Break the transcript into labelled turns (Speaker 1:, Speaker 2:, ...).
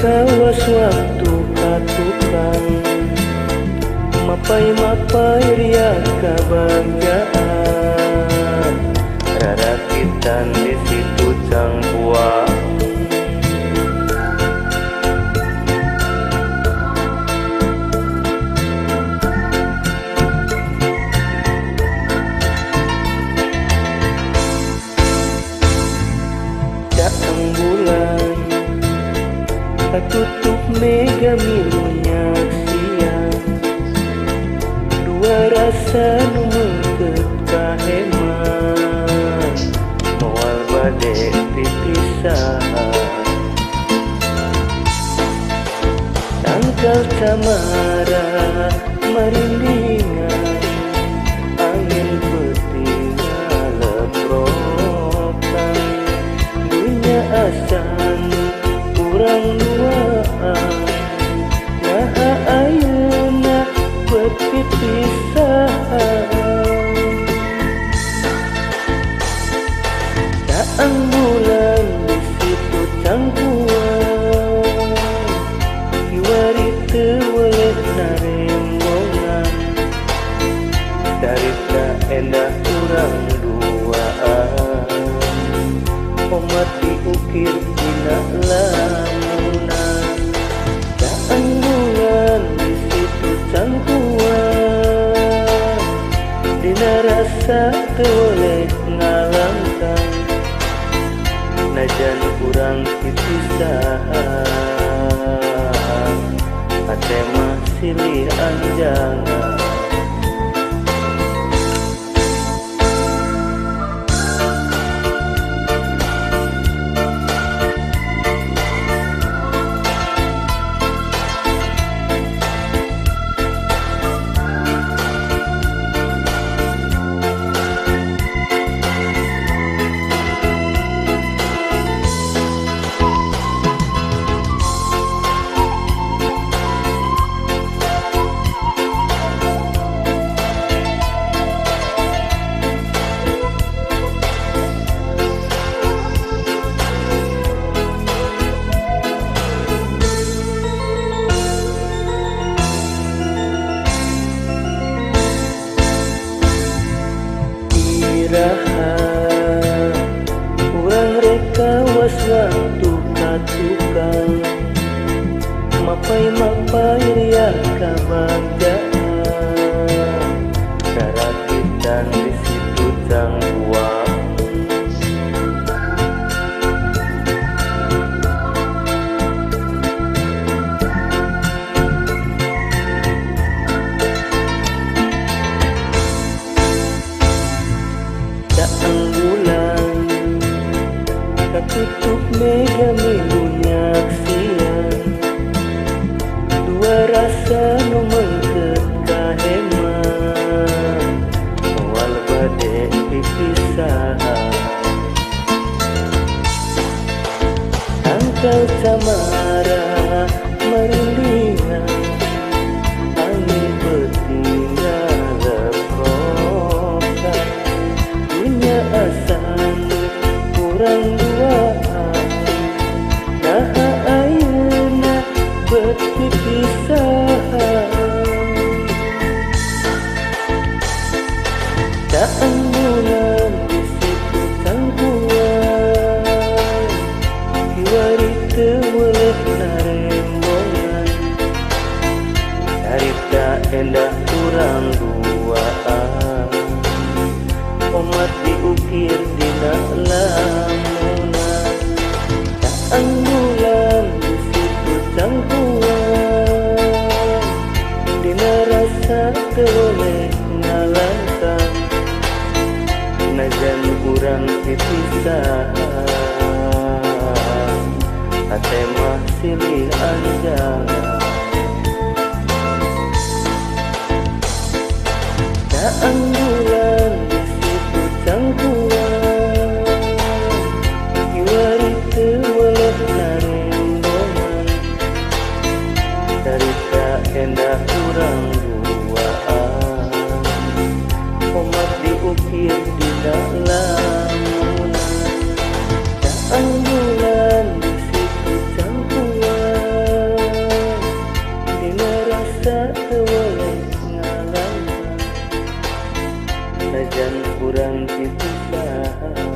Speaker 1: rekawas waktu katukang mapai ria kabanggaan rarakitan di situ cangkuang bulan tutup mega milunya siang dua rasa numengket kaheman moal bade dipisah tangkal camara marindingan angin peuting ngaleprokan dunya asan urang duaan naha ayeuna perpipisahan daang bulan di situ cangkuan kiwari teu weuleh narembongan carita endah urang duaan omat diukir dina lamunan daang bulan di situ cangkuan dina rasa teu weuleh ngalangkan najan urang dipisahan hate mah silih anjangan. Urang rekawas waktu katukang mapai ria kabanggaan karakitan di situ cangkuang daang bulan katutup mega milunya siang dua rasa numengket kaheman moal bade dipisahan tangkal camara marindingan angin peuting ngaleprokan dunya asan urang duaan naha ayeuna perpipisahan daang bulan di situ cangkuan kiwari teu weuleh narembongan carita endah urang duaan omat diukir dina lamunan daang bulan di situ cangkuan dina rasa teu weuleh ngalangkan najan urang dipisahan hate mah silih anjangan daang bulan di situ cangkuan kiwari teu weuleh narembongan carita endah urang duaan omat diukir dina lamunan daang bulan di situ cangkuan kurang dipisah.